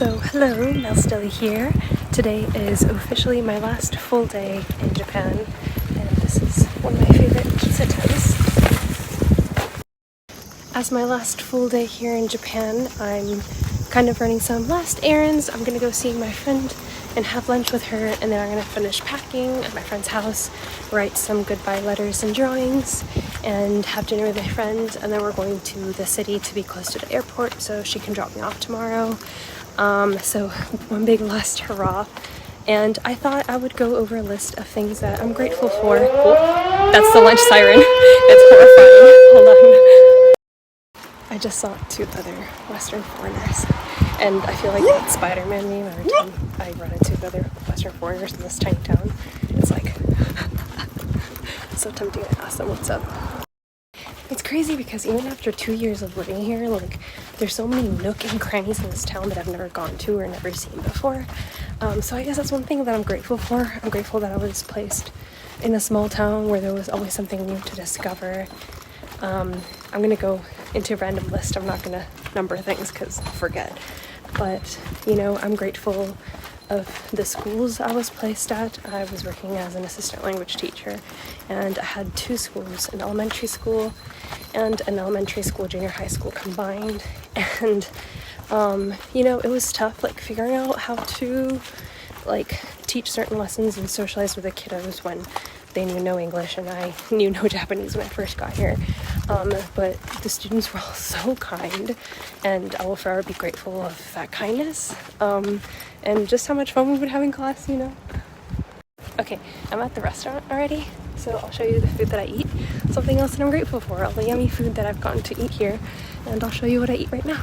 So hello, Melstella here. Today is officially my last full day in Japan, and this is one of my favorite pizza towns. As my last full day here in Japan, I'm kind of running some last errands. I'm gonna go see my friend and have lunch with her, and then I'm gonna finish packing at my friend's house, write some goodbye letters and drawings, and have dinner with my friend, and then we're going to the city to be close to the airport so she can drop me off tomorrow. So one big last hurrah. And I thought I would go over a list of things that I'm grateful for. Oh, that's the lunch siren. It's horrifying. Hold on. I just saw two other Western foreigners, and I feel like that Spider-Man meme every time I run into other Western foreigners in this tiny town. It's like so tempting to ask them what's up. It's crazy because even after 2 years of living here, like, there's so many nook and crannies in this town that I've never gone to or never seen before. So I guess that's one thing that I'm grateful for. I'm grateful that I was placed in a small town where there was always something new to discover. I'm gonna go into a random list. I'm not gonna number things because I'll forget. But, you know, I'm grateful of the schools I was placed at. I was working as an assistant language teacher, and I had two schools, an elementary school and an elementary school, junior high school combined. And you know, it was tough, like, figuring out how to, like, teach certain lessons and socialize with the kiddos when they knew no English and I knew no Japanese when I first got here. But the students were all so kind, and I will forever be grateful of that kindness, and just how much fun we would have in class, you know. Okay, I'm at the restaurant already, so I'll show you the food that I eat. Something else that I'm grateful for, all the yummy food that I've gotten to eat here, and I'll show you what I eat right now.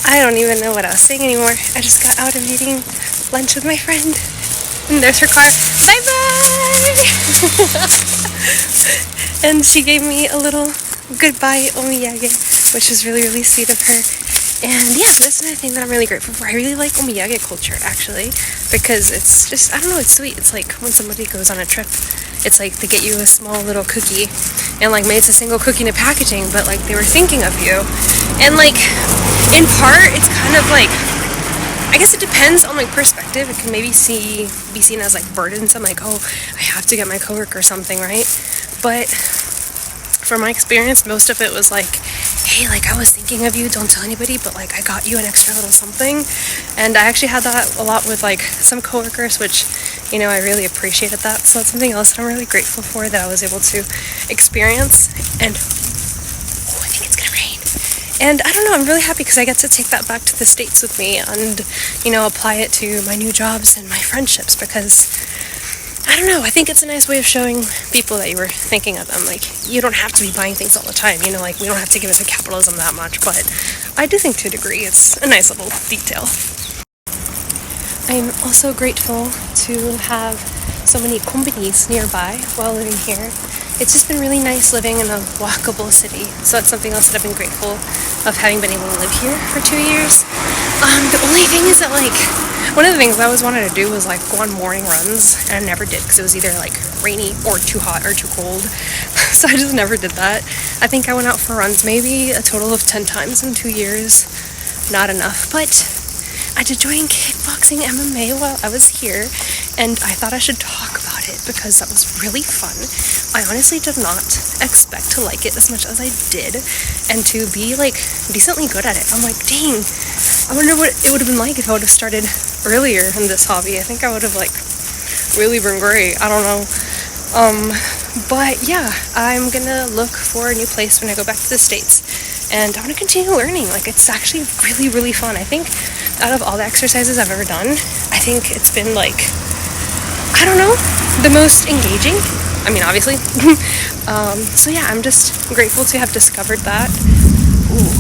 I don't even know what I was saying anymore. I just got out of eating lunch with my friend, and there's her car. Bye bye! And she gave me a little goodbye omiyage, which was really, really sweet of her. And yeah, that's another thing that I'm really grateful for. I really like omiyage culture, actually, because it's just, I don't know, it's sweet. It's like when somebody goes on a trip, it's like they get you a small little cookie, and like maybe it's a single cookie in the packaging, but like they were thinking of you. And like, in part, it's kind of like, I guess it depends on like perspective. It can maybe be seen as like burdensome, like, oh, I have to get my coworker something, right? But from my experience, most of it was like, hey, like, I was thinking of you, don't tell anybody, but like I got you an extra little something. And I actually had that a lot with like some coworkers, which, you know, I really appreciated that. So that's something else that I'm really grateful for, that I was able to experience. And oh, I think it's gonna rain. And I don't know, I'm really happy because I get to take that back to the States with me and, you know, apply it to my new jobs and my friendships, because I don't know, I think it's a nice way of showing people that you were thinking of them. Like, you don't have to be buying things all the time, you know, like, we don't have to give it to capitalism that much, but I do think to a degree it's a nice little detail. I'm also grateful to have so many konbinis nearby while living here. It's just been really nice living in a walkable city, so that's something else that I've been grateful of, having been able to live here for 2 years. The only thing is that, like, one of the things I always wanted to do was like go on morning runs, and I never did because it was either like rainy or too hot or too cold. So I just never did that. I think I went out for runs maybe a total of 10 times in 2 years. Not enough, but I did join kickboxing MMA while I was here, and I thought I should talk about it because that was really fun. I honestly did not expect to like it as much as I did, and to be like decently good at it. I'm like, dang, I wonder what it would have been like if I would have started earlier in this hobby. I think I would have like really been great. I don't know. But yeah, I'm gonna look for a new place when I go back to the States, and I want to continue learning. Like, it's actually really, really fun. I think out of all the exercises I've ever done, I think it's been like, I don't know, the most engaging. I mean, obviously. So yeah, I'm just grateful to have discovered that. Ooh,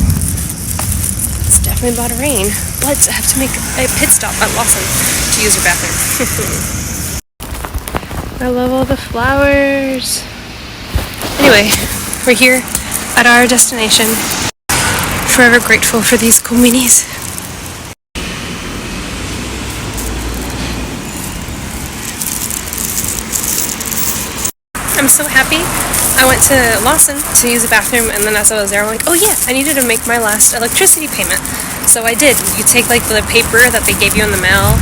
it's definitely about to rain, but I have to make a pit stop at Lawson to use your bathroom. I love all the flowers. Anyway, we're here at our destination. Forever grateful for these konbinis. I'm so happy. I went to Lawson to use the bathroom, and then as I was there, I'm like, oh yeah, I needed to make my last electricity payment. So I did. You take like the paper that they gave you in the mail.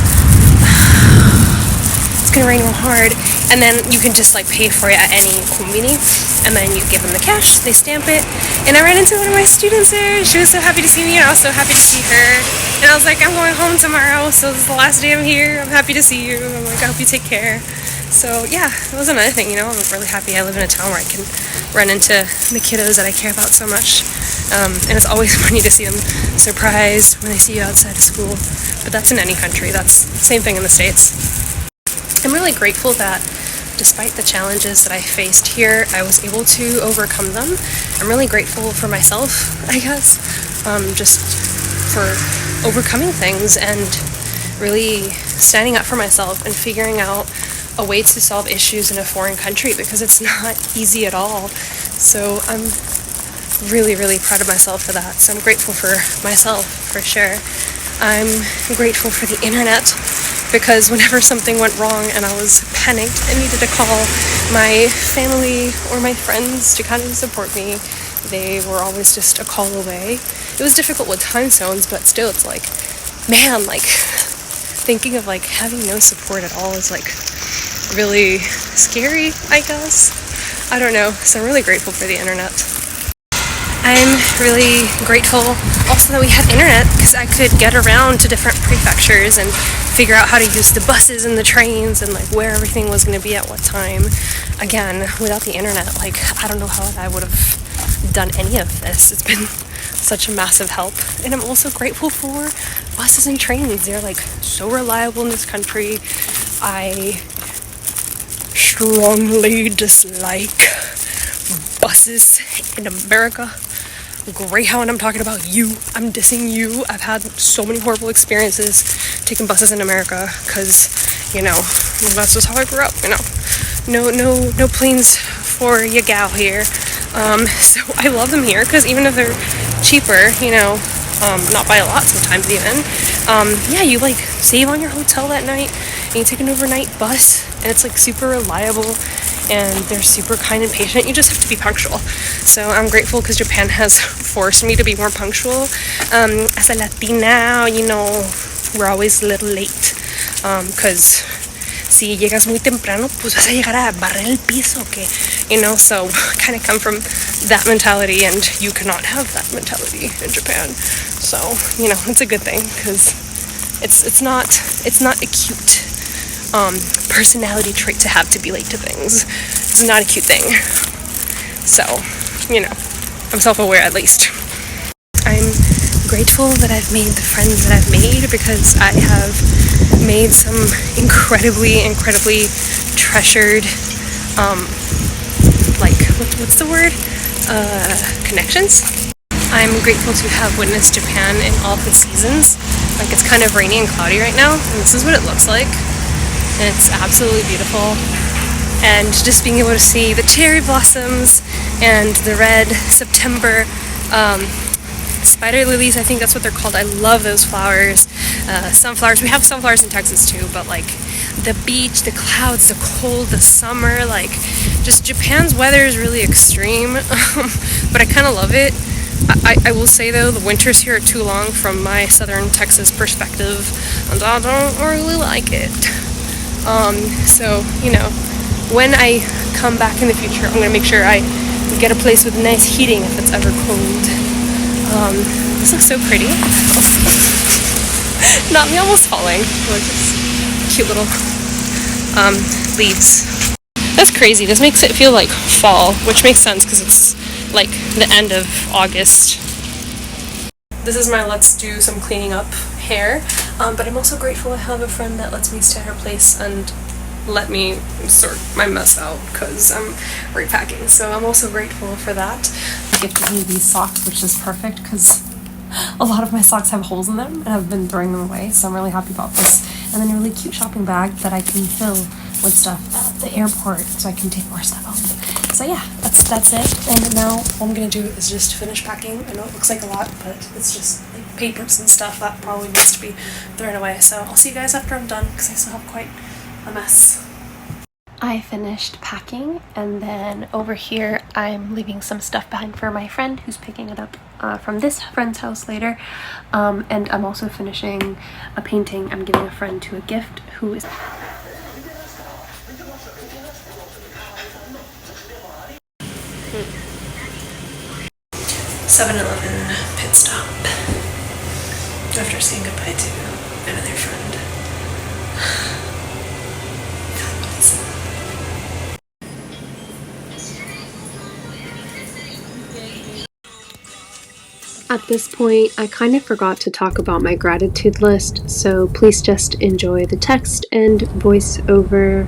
It's gonna rain real hard, and then you can just like pay for it at any convenience, and then you give them the cash, they stamp it. And I ran into one of my students there. She was so happy to see me, and I was so happy to see her. And I was like, I'm going home tomorrow, so this is the last day I'm here. I'm happy to see you. I'm like, I hope you take care. So yeah, that was another thing, you know, I'm really happy I live in a town where I can run into the kiddos that I care about so much. And it's always funny to see them surprised when they see you outside of school. But that's in any country, that's the same thing in the States. I'm really grateful that despite the challenges that I faced here, I was able to overcome them. I'm really grateful for myself, I guess, just for overcoming things and really standing up for myself and figuring out a way to solve issues in a foreign country, because it's not easy at all. So I'm really, really proud of myself for that. So I'm grateful for myself, for sure. I'm grateful for the internet, because whenever something went wrong and I was panicked and needed to call my family or my friends to kind of support me, they were always just a call away. It was difficult with time zones, but still, it's like, man, like thinking of like having no support at all is like really scary, I guess. I don't know. So I'm really grateful for the internet. I'm really grateful also that we had internet, because I could get around to different prefectures and figure out how to use the buses and the trains and like where everything was going to be at what time. Again, without the internet, like I don't know how I would have done any of this. It's been such a massive help. And I'm also grateful for buses and trains. They're like so reliable in this country. I strongly dislike buses in America. Greyhound, I'm talking about you. I'm dissing you. I've had so many horrible experiences taking buses in America, because, you know, that's just how I grew up, you know. No planes for your gal here. So I love them here, because even if they're cheaper, you know, not by a lot sometimes even, yeah, you like save on your hotel that night, and you take an overnight bus, and it's like super reliable, and they're super kind and patient. You just have to be punctual. So I'm grateful, because Japan has forced me to be more punctual. As a Latina, you know, we're always a little late, because si llegas muy temprano, pues vas a llegar a barrer el piso, que, you know, so I kind of come from that mentality, and you cannot have that mentality in Japan. So, you know, it's a good thing, because it's not a cute personality trait to have to be late to things. It's not a cute thing. So, you know, I'm self-aware at least. I'm grateful that I've made the friends that I've made, because I have made some incredibly treasured, like, what's the word? Connections. I'm grateful to have witnessed Japan in all the seasons. Like, it's kind of rainy and cloudy right now, and this is what it looks like. And it's absolutely beautiful. And just being able to see the cherry blossoms and the red September spider lilies, I think that's what they're called. I love those flowers. Sunflowers, we have sunflowers in Texas too, but like the beach, the clouds, the cold, the summer, like just Japan's weather is really extreme, but I kind of love it. I will say though, the winters here are too long from my southern Texas perspective, and I don't really like it. So, you know, when I come back in the future, I'm going to make sure I get a place with nice heating if it's ever cold. This looks so pretty. Not me almost falling. Look, it's cute little leaves. That's crazy. This makes it feel like fall, which makes sense because it's like the end of August. This is my let's do some cleaning up hair, but I'm also grateful I have a friend that lets me stay at her place and let me sort my mess out because I'm repacking. So I'm also grateful for that. They gifted me these socks, which is perfect because a lot of my socks have holes in them and I've been throwing them away, so I'm really happy about this. And then a really cute shopping bag that I can fill with stuff at the airport so I can take more stuff home. So yeah, that's it. And now all I'm gonna do is just finish packing. I know it looks like a lot, but it's just like papers and stuff that probably needs to be thrown away. So I'll see you guys after I'm done because I still have quite a mess. I finished packing, and then over here I'm leaving some stuff behind for my friend who's picking it up from this friend's house later, and I'm also finishing a painting I'm giving a friend to a gift who is 7-Eleven pit stop after saying goodbye to another friend. At this point, I kind of forgot to talk about my gratitude list, so please just enjoy the text and voiceover.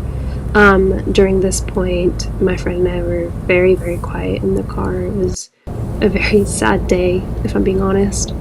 During this point, my friend and I were very, very quiet in the car. It was a very sad day, if I'm being honest.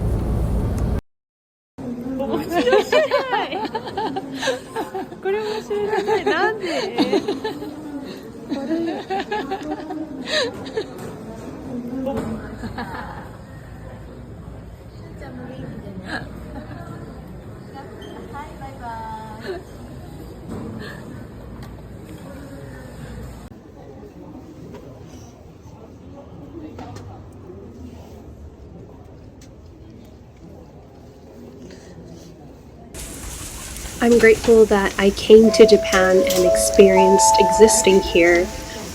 I'm grateful that I came to Japan and experienced existing here.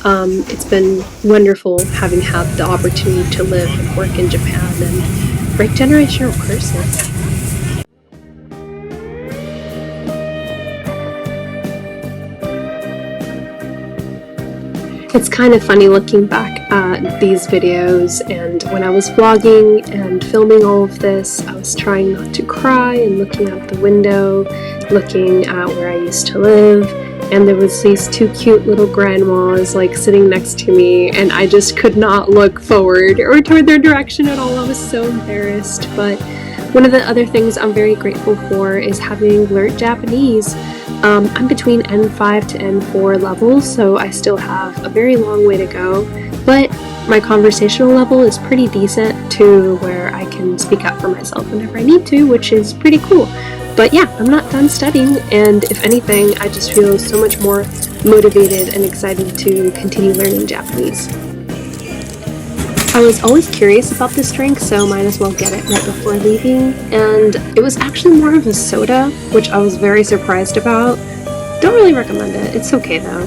It's been wonderful having had the opportunity to live and work in Japan and break generational curses. It's kind of funny looking back at these videos, and when I was vlogging and filming all of this, I was trying not to cry and looking out the window, looking at where I used to live, and there was these two cute little grandmas like sitting next to me, and I just could not look forward or toward their direction at all. I was so embarrassed. But one of the other things I'm very grateful for is having learned Japanese. I'm between N5 to N4 levels, so I still have a very long way to go, but my conversational level is pretty decent to where I can speak up for myself whenever I need to, which is pretty cool. But yeah, I'm not done studying, and if anything, I just feel so much more motivated and excited to continue learning Japanese. I was always curious about this drink, so might as well get it right before leaving, and it was actually more of a soda, which I was very surprised about. Don't really recommend it, it's okay though.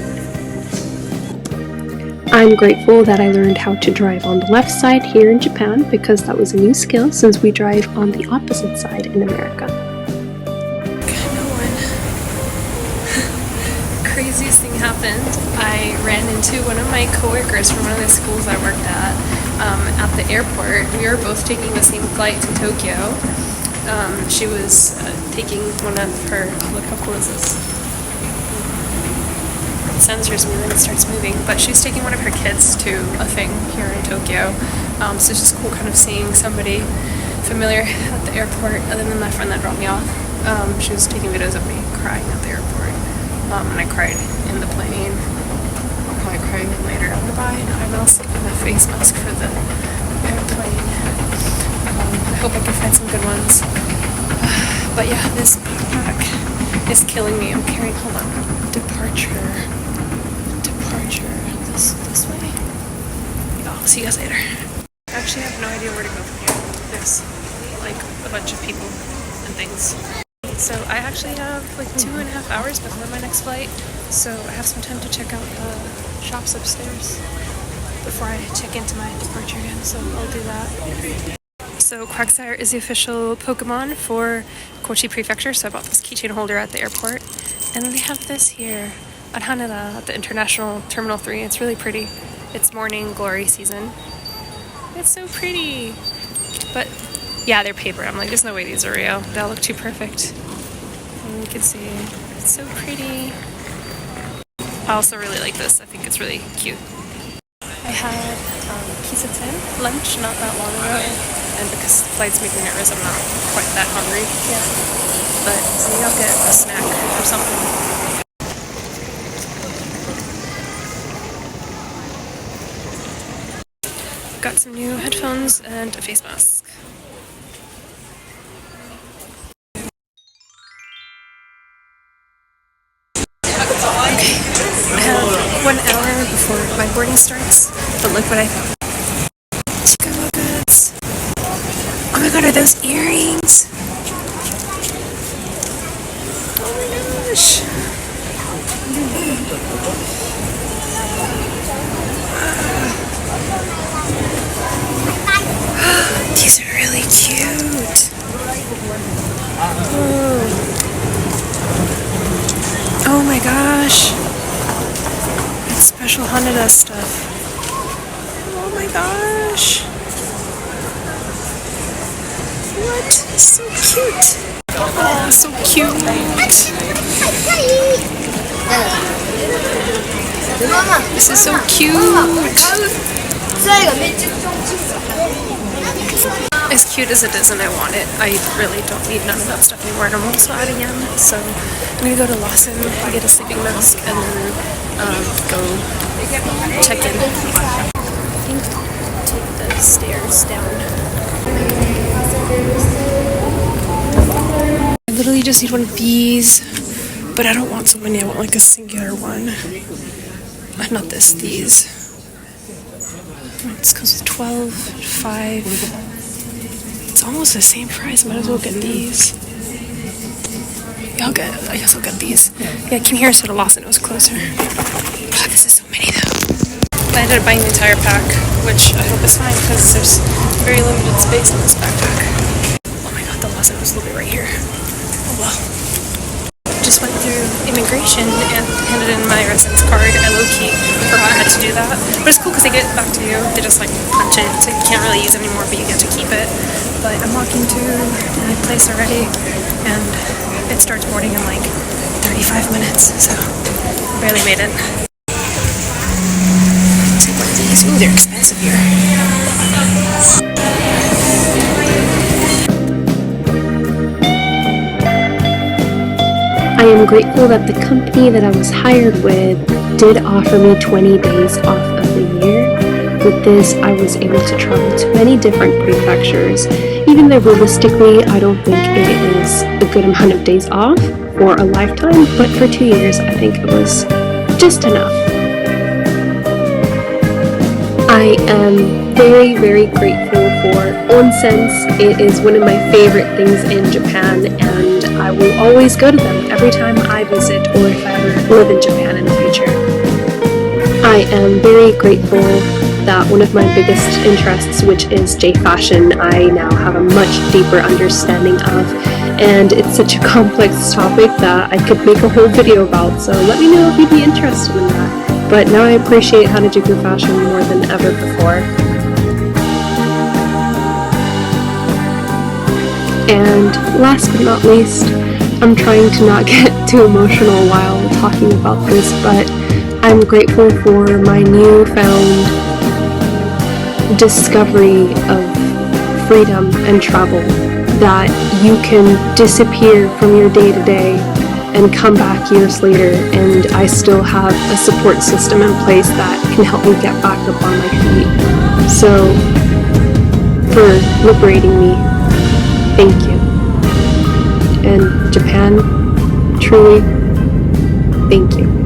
I'm grateful that I learned how to drive on the left side here in Japan, because that was a new skill since we drive on the opposite side in America. No one. Craziest thing happened. I ran into one of my coworkers from one of the schools I worked at the airport. We were both taking the same flight to Tokyo. She was taking one of her, look how cool is this? It sensors me when it starts moving, but she's taking one of her kids to a thing here in Tokyo. So it's just cool kind of seeing somebody familiar at the airport, other than my friend that dropped me off. She was taking videos of me crying at the airport, and I cried in the plane. I'll probably cry again later. I'm gonna buy an eye mask and a face mask for the airplane. I hope I can find some good ones. But yeah, this backpack is killing me. I'm carrying, hold on, departure, this way. I'll see you guys later. I actually have no idea where to go from here. There's like a bunch of people and things. So I actually have like 2.5 hours before my next flight, so I have some time to check out the shops upstairs before I check into my departure again, so I'll do that. So Quagsire is the official Pokemon for Kochi Prefecture, so I bought this keychain holder at the airport. And then they have this here at Haneda at the International Terminal 3. It's really pretty. It's morning glory season. It's so pretty. But yeah, they're paper. I'm like, there's no way these are real. They all look too perfect. And you can see it's so pretty. I also really like this. I think it's really cute. I had pizza time, lunch not that long ago, and because the flight's making me nervous, I'm not quite that hungry yet. But maybe I'll get a snack or something. Got some new headphones and a face mask. Okay, I have 1 hour before my boarding starts, but look what I found. Chicago goods. Oh my god, are those earrings? Oh my gosh. These are really cute. Oh my gosh. It's special Hanada stuff. Oh my gosh. What? So cute. Oh, so cute. This is so cute. As cute as it is and I want it, I really don't need none of that stuff anymore and I'm also out again. So I'm gonna go to Lawson and get a sleeping mask and then go check in. I think I'll take the stairs down. I literally just need one of these, but I don't want so many. I want like a singular one. Not this, these. This comes with 12, 5. It's almost the same price. Might as well get these. Yeah, I guess I'll get these. Yeah, I came here instead of Lawson. It was closer. Oh, this is so many though. I ended up buying the entire pack, which I hope is fine because there's very limited space in this backpack. Oh my god, the Lawson was literally right here. Oh well. Just went through immigration and handed in my residence card. I low-key forgot I had to do that. But it's cool because they get back to you. They just like punch it, so you can't really use it anymore, but you get to keep it. But I'm walking to my place already, and it starts boarding in like 35 minutes, so I barely made it. Take one of these. Ooh, they're expensive here. I am grateful that the company that I was hired with did offer me 20 days off of the year. With this, I was able to travel to many different prefectures, even though realistically, I don't think it is a good amount of days off for a lifetime, but for 2 years, I think it was just enough. I am very, very grateful for onsens. It is one of my favorite things in Japan, and I will always go to them every time I visit or if I ever live in Japan in the future. I am very grateful that one of my biggest interests, which is J-fashion, I now have a much deeper understanding of, and it's such a complex topic that I could make a whole video about, so let me know if you'd be interested in that. But now I appreciate Harajuku fashion more than ever before. And last but not least, I'm trying to not get too emotional while talking about this, but I'm grateful for my newfound discovery of freedom and travel, that you can disappear from your day-to-day and come back years later and I still have a support system in place that can help me get back up on my feet. So, for liberating me, thank you. And Japan, truly, thank you.